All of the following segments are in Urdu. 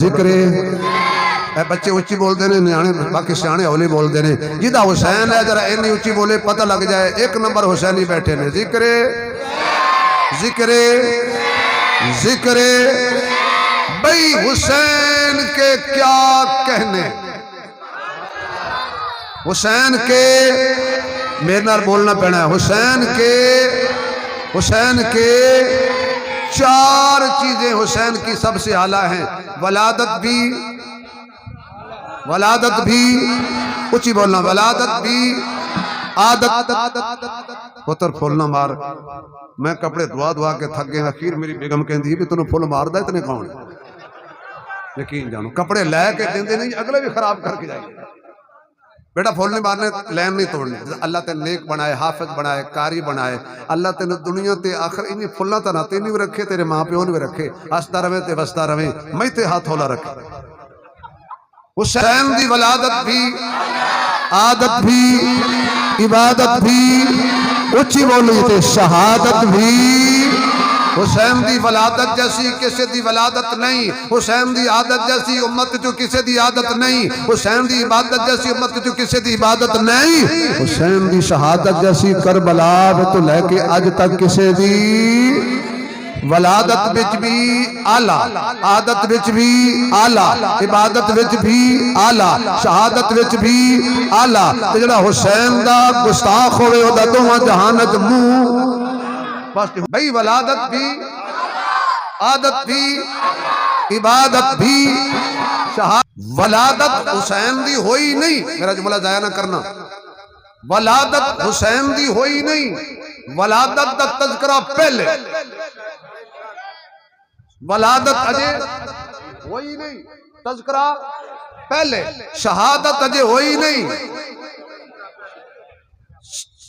ذکر اے بچے اچھی بولتے ہیں نیانے باقی سیانے ہولی بولتے ہیں جدا حسین ہے ذرا اینی اچھی بولے پتہ لگ جائے ایک نمبر حسینی بیٹھے نے ذکر ذکر ذکر بھئی حسین کے کیا کہنے حسین کے میرے نال بولنا پڑنا ہے حسین کے چار چیزیں حسین کی سب سے اعلیٰ ہیں ولادت بھی اچھی بولنا ولادت بھی عادت پتر پھول نہ مار میں کپڑے دعا کے تھک گئے اخیر میری بیگم کہندی بھی تنوں پھول مار دا اتنے کون یقین جانو کپڑے لے کے دیندے نہیں اگلے بھی خراب کر کے جائیں بیٹا پھول نہیں مارنے لین نہیں توڑنے اللہ تے نیک بنائے حافظ بنائے قاری بنائے اللہ تے دنیا تے آخر انہی پھلنا تا نہ تینی بھی رکھے تیرے ماں پیوں نے بھی رکھے ہستا رویں تے وستا رویں میں تے ہاتھ ہولا رکھے حسین دی ولادت بھی عادت بھی عبادت بھی اچھی بولی تے شہادت بھی حسین دی ولادت جیسی کسی دی ولادت نہیں حسین دی عادت جیسی امت جو کسی دی عادت نہیں حسین دی عبادت جیسی امت جو کسی دی عبادت نہیں حسین دی شہادت جیسی کربلا تو لے کے آج تک کسی دی ولادت بچ بھی آلہ عادت بچ بھی آلہ عبادت بچ بھی آلہ شہادت بچ بھی آلہ جڑا حسین دا گستاخ ہوئے او دا دوہاں جہانت منہ بھئی ولادت بھی عادت بھی عبادت بھی ولادت حسین دی ہوئی نہیں میرا جملہ ضائع نہ کرنا ولادت حسین دی ہوئی نہیں ولادت دا تذکرہ پہلے ولادت اجے ہوئی نہیں تذکرہ پہلے شہادت اجے ہوئی نہیں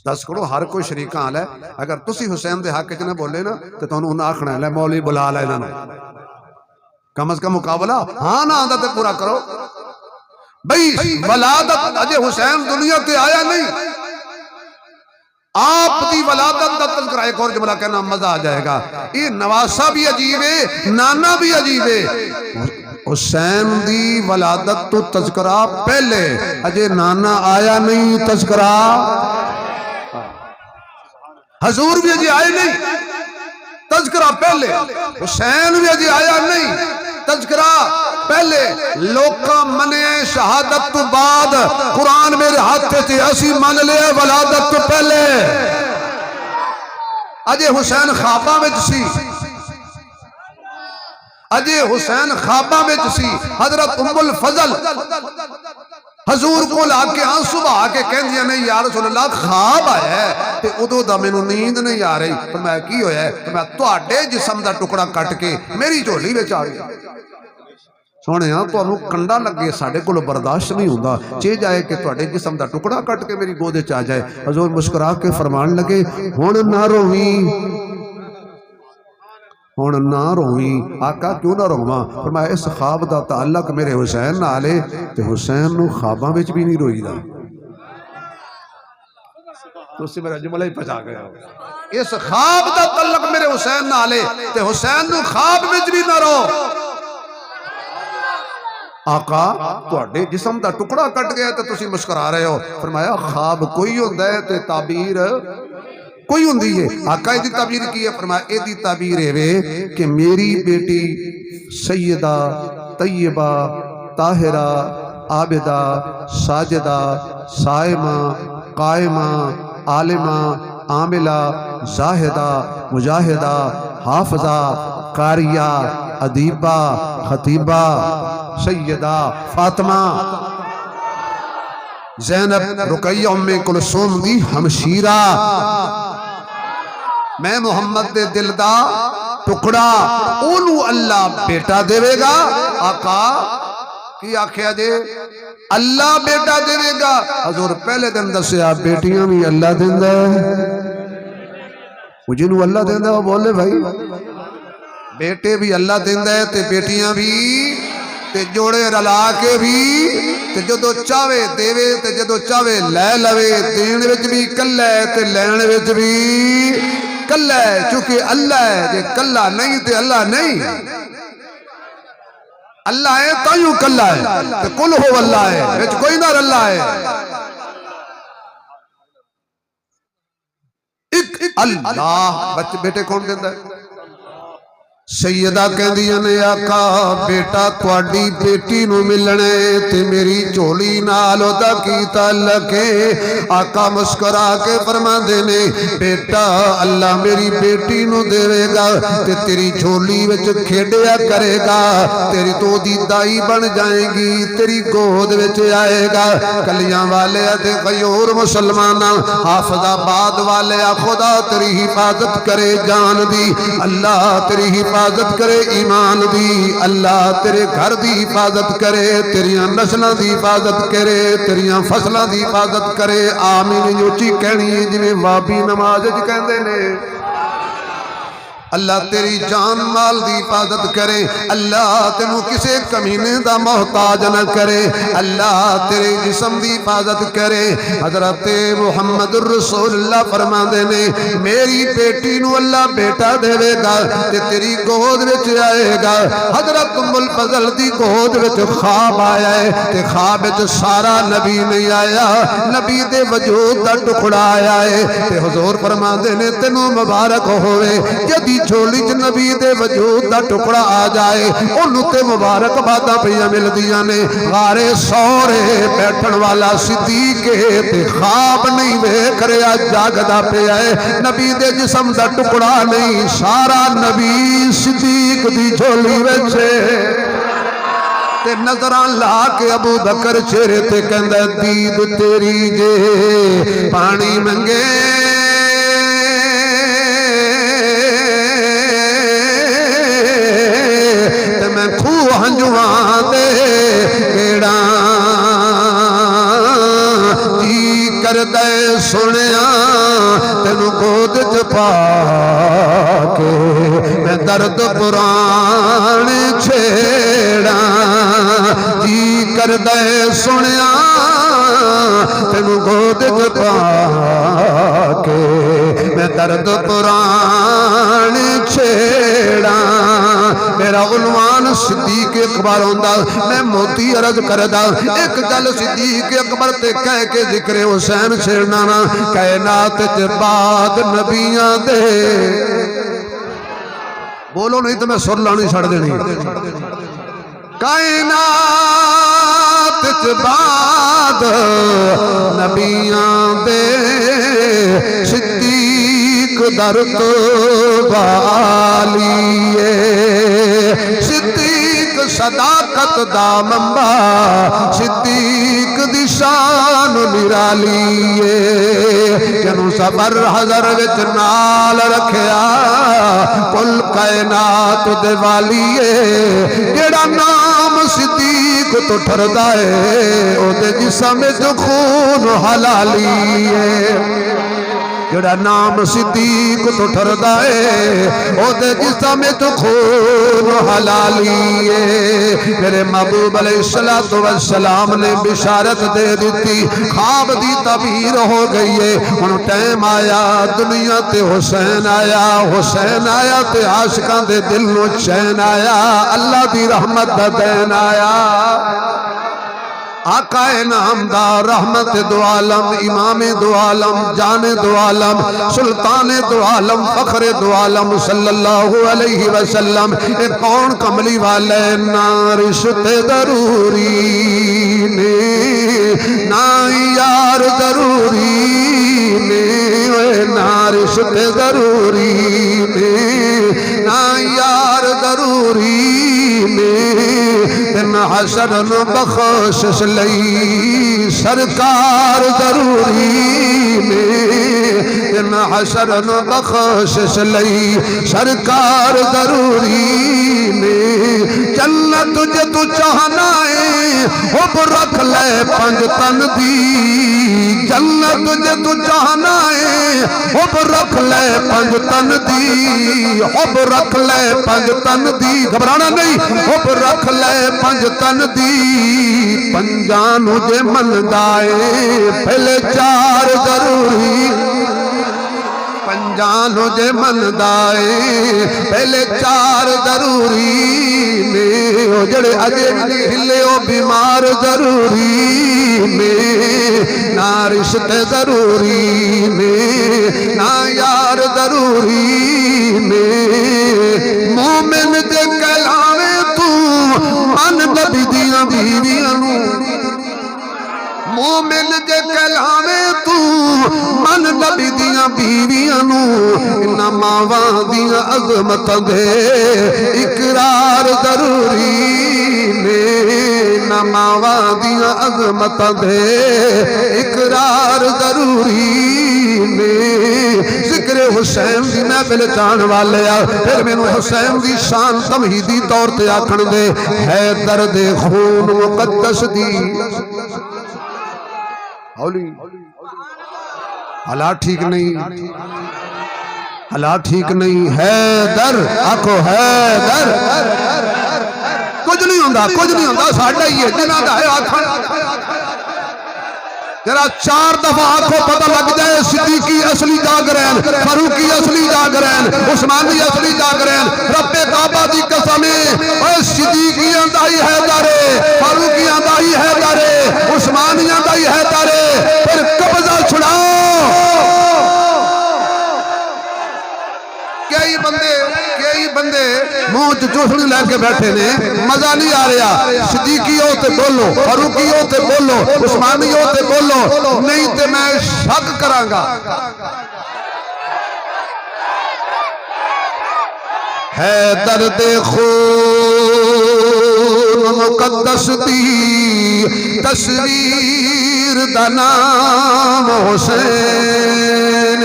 دس کرو ہر کوئی شریکہ حال ہے اگر تسی حسین دے حق چ نہ بولے نا تو انہوں نے آکھنا ہے مولوی بلا لے نا کم از کم مقابلہ ہاں نہ آدھا تے پورا کرو بھئی ولادت اجے حسین دنیا تے آیا نہیں آپ دی ولادت دا تذکرہ ایک اور جملہ کہنا مزہ آ جائے گا یہ نواسہ بھی عجیب ہے نانا بھی عجیب ہے حسین دی ولادت تو تذکرہ پہلے اجے نانا آیا نہیں تذکرہ حضور بھی اجے آئے نہیں تذکرہ پہلے حسین بھی اجے آیا نہیں تذکرہ پہلے لوکاں منے شہادت تو بعد قرآن میرے ہاتھ تھے اسی مان لے ولادت تو پہلے اجے حسین خواباں وچ سی اجے حسین خواباں وچ سی حضرت ام الفضل حضور کو لا کے صبح آ کے کہن دیا نہیں یا رسول اللہ خواب آیا ہے تے ادو دا مینوں نیند نہیں آ رہی فرمایا کی ہویا ہے فرمایا تواڈے جسم دا ٹکڑا کٹ کے میری جھولی وچ آ گیا سونے ہاں تانوں کنڈا لگے ساڈے کول برداشت نہیں ہوندا چے جائے کہ تواڈے جسم دا ٹکڑا کٹ کے میری گود وچ آ جائے حضور مسکرا کے فرمان لگے ہن نہ روویں ہن نہ روئیں آقا کیوں نہ رواں فرمایا اس خواب دا تعلق میرے حسین نالے تے حسین نو خواباں وچ بھی نہیں روئی دا تو اس سے میرا جملہ ہی پچا گیا اس خواب دا تعلق میرے حسین نالے تے حسین نو خواب وچ بھی نہ رو آقا تواڈے جسم دا ٹکڑا کٹ گیا تے تسی مسکرا رہے ہو فرمایا خواب کوئی ہوندا ہے تے تعبیر کوئی ہوندی ہے آقا ایدی تعبیر کی ہے فرمایا ایدی تعبیر ہے کہ میری بیٹی سیدہ طیبہ طاہرہ عابدہ ساجدہ صائمہ قائمہ عالمہ عاملہ زاہدہ مجاہدہ حافظہ قاریہ ادیبہ خطیبہ سیدہ فاطمہ زینب رقیہ ام کلثوم دی ہمشیرہ میں محمد دے دل دا ٹکڑا اونوں اللہ بیٹا دے گا آقا کی آکھیا جے اللہ بیٹا دے گا حضور پہلے دن دسیا بیٹیاں بھی اللہ دیندا ہے وہ جنوں اللہ دیندا ہے وہ بولے بھائی بیٹے بھی اللہ دیندا ہے تے بیٹیاں بھی تے جوڑے رلا کے بھی تے جدو چاہے دیوے تے جدو چاہے لے لوے دین وچ بھی کلا ہے تے لین وچ بھی کلا ہے چونکہ اللہ ہے جے کلا نہیں تے اللہ نہیں اللہ ہے تو یوں کلا ہے تے کل ہو اللہ ہے وچ کوئی نہ رلا ہے ایک اللہ بچے بیٹے کون دیندا ہے سیدہ کہندیاں نے آقا بیٹا تواڈی بیٹی نو ملنے تے میری جھولی نال اودا کی تعلق ہے آقا مسکرا کے فرماندے نے بیٹا اللہ میری بیٹی نو دے گا تے تیری جھولی وچ کھیڈیا کرے گا تیری تو دی دائی بن جائے گی تیری گود وچ آئے گا کلیاں والے تے غیور مسلماناں حافظ آباد والے خدا تیری حفاظت کرے جان دی اللہ تیری حفاظت کرے ایمان دی اللہ تیرے گھر دی حفاظت کرے تیریاں نسلاں دی حفاظت کرے تیریاں فصلاں دی حفاظت کرے آمین یوچی کہنی جویں وابی نماز وچ کہندے نے اللہ تیری جان مال دی حفاظت کرے اللہ تینو کسے کمینے دا محتاج نہ کرے اللہ تیرے جسم دی حفاظت کرے حضرت محمد الرسول اللہ فرماندے نے میری بیٹی نو اللہ بیٹا دے گا تے تیری گود وچ آئے گا حضرت ام الفضل دی گود وچ خواب آیا ہے تے خواب وچ سارا نبی نہیں آیا نبی دے وجود دا ٹکڑا آیا ہے تے حضور فرماندے نے تینو مبارک ہوئے جدی جھولی چ نبی دے وجود دا ٹکڑا آ جائے انہوں تے مبارک باتاں پہ مل دیاں نے غارے سورے بیٹھن والا صدیق تے خواب نہیں ویکھ رہا جاگدا پیا ہے نبی دے جسم دا ٹکڑا نہیں سارا نبی صدیق دی جھولی وچ تے نظراں لا کے ابو بکر چہرے تے کہندا دید تیری جے پانی منگے ہنجوان دے گیڑا جی کر دے سنیا تینو گود چ پا کے میں درد پران چھیڑا جی کر دے سنیا تینو گود چ پا کے میں درد پران چھیڑا میرا عنوان صدیق اکبر ہوندا میں موتی عرض کردا ایک گل صدیق اکبر تے کہہ کے ذکر حسین چھڑنا نا کائنات تے بعد نبیاں دے بولو نہیں تو میں سر لانی چھڑ دینی کائنات تے بعد نبیاں دے صدیق در تو والیے صدیق صداقت دا منبع صدیق دی شان نرالیے جنوں صبر حضر وچ نال رکھیا کل کائنات دے والیے جڑا نام صدیق تو ٹھردا اے او دے جسم وچ خون حلالیے جڑا نام صدیق تو ٹھردا اے او دے جسم وچ خون حلالیے میرے محبوب علیہ السلام نے بشارت دے دیتی خواب دی تعبیر ہو گئی ہے ہن ٹائم آیا دنیا تے حسین آیا تے عاشقاں دے دل نو چین آیا اللہ دی رحمت دا دین آیا آقا نامدار رحمت دو عالم امام دو عالم جان دو عالم سلطان دو عالم فخر دو عالم صلی اللہ علیہ وسلم ایک کون کملی والے نا رشتے ضروری نے نا یار ضروری نے نا رشتے ضروری نے نا یار ضروری نے حشر نو بخشش لئی سرکار ضروری نے حشر نو بخشش لئی سرکار ضروری نے جنت جے تو چاہنا ہے حب رکھ لے پنج تن دی جنت جے تو چاہنا ہے حب رکھ لے پنج تن دی حب رکھ لے پنج تن دی گھبرانا نہیں حب رکھ لے پنج تن دی پنجانو جے من دائے پہلے چار ضروری جانو جے من دائے پہلے چار ضروری نے او جڑے اجے بھی ہلے او بیمار ضروری نے نہ رشتے ضروری نے نہ یار ضروری نے مومن دے کہلاوے تو من نبی دیاں بیویاں نو مومن دے کہلاوے تو من نبی دیاں بیویاں نو انہاں ماواں دیاں عظمتاں دے اقرار ضروری نے نہ ماواں دیاں عظمتاں دے اقرار ضروری نے ذکر حسین دی محفل چان والے پھر مینوں حسین دی شان تمہیدی طور تے آکھن دے ہے درد خون مقدس دی اولی حالات ٹھیک نہیں حالات ٹھیک نہیں ہے در آکھو ہے در کچھ نہیں ہوندہ ساڑھا ہی ہے جنہاں دا ہے آکھن ذرا 4 دفعہ آنکھوں پتہ لگ جائے صدیقی اصلی جاگرین فاروقی اصلی جاگرین عثمانی اصلی جاگرین رب کعبہ دی قسمیں اے صدیقی اندائی حیدارے فاروقی اندائی حیدارے عثمانی اندائی حیدارے پھر قبضہ چھڑاؤ کئی بندے منہ چوسڑی لے کے بیٹھے نے مزہ نہیں آ رہا صدیقیوں تے بولو فاروقیوں تے بولو عثمانیوں تے بولو نہیں تے میں شک کراں گا ہے درد خون مقدس دی تصویر دا نام حسین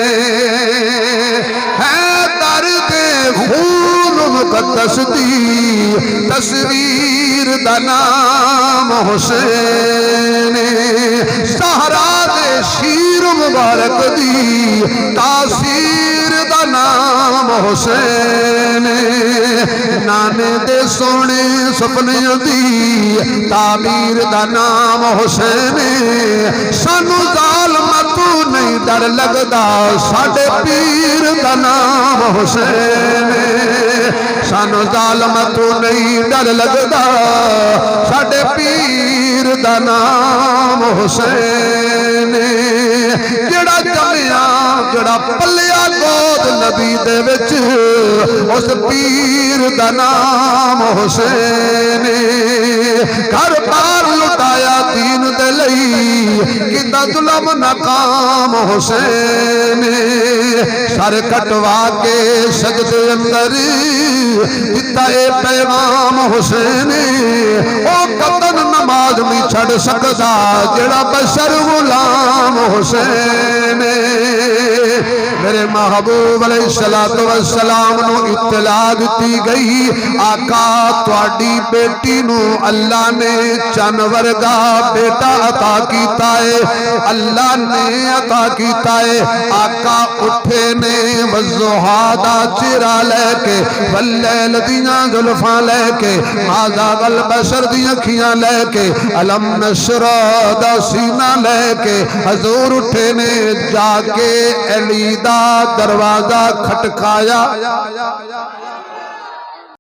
ہے درد خون مقدس دی تصویر دا نام حسین سہرا دے شیر مبارک دی تاثیر دا نام حسین نانے دے سونے سپنے دی تعبیر دا نام حسین سانو ظالم تو نہیں ڈر لگدا ساڈے پیر دا نام حسین سانو ظالم تو نہیں ڈر لگدا ساڈے پیر دا نام حسین جڑا جمیا جڑا پلیا گود نبی دے وچ اس پیر دا نام حسین گھر بار لٹایا دین دے لئی کیتا ظلم ناکام حسین سر کٹوا کے سجدے اندر دیتا اے پیغام حسین او قدن نماز نہیں چھڑ سکدا جڑا بشر غلام حسین میرے محبوب علیہ السلام نو اطلاع دیتی گئی آقا تواڈی بیٹی نو اللہ نے چن ورگا بیٹا عطا کیتا ہے اللہ نے عطا کیتا ہے آقا اٹھے نے والضحا دا چہرہ لے کے واللیل دیاں زلفاں لے کے ماذا والبشر دیاں کھیاں لے کے علم نشرہ دا سینہ لے کے حضور اٹھے نے جا کے علی دا دروازہ کھٹکایا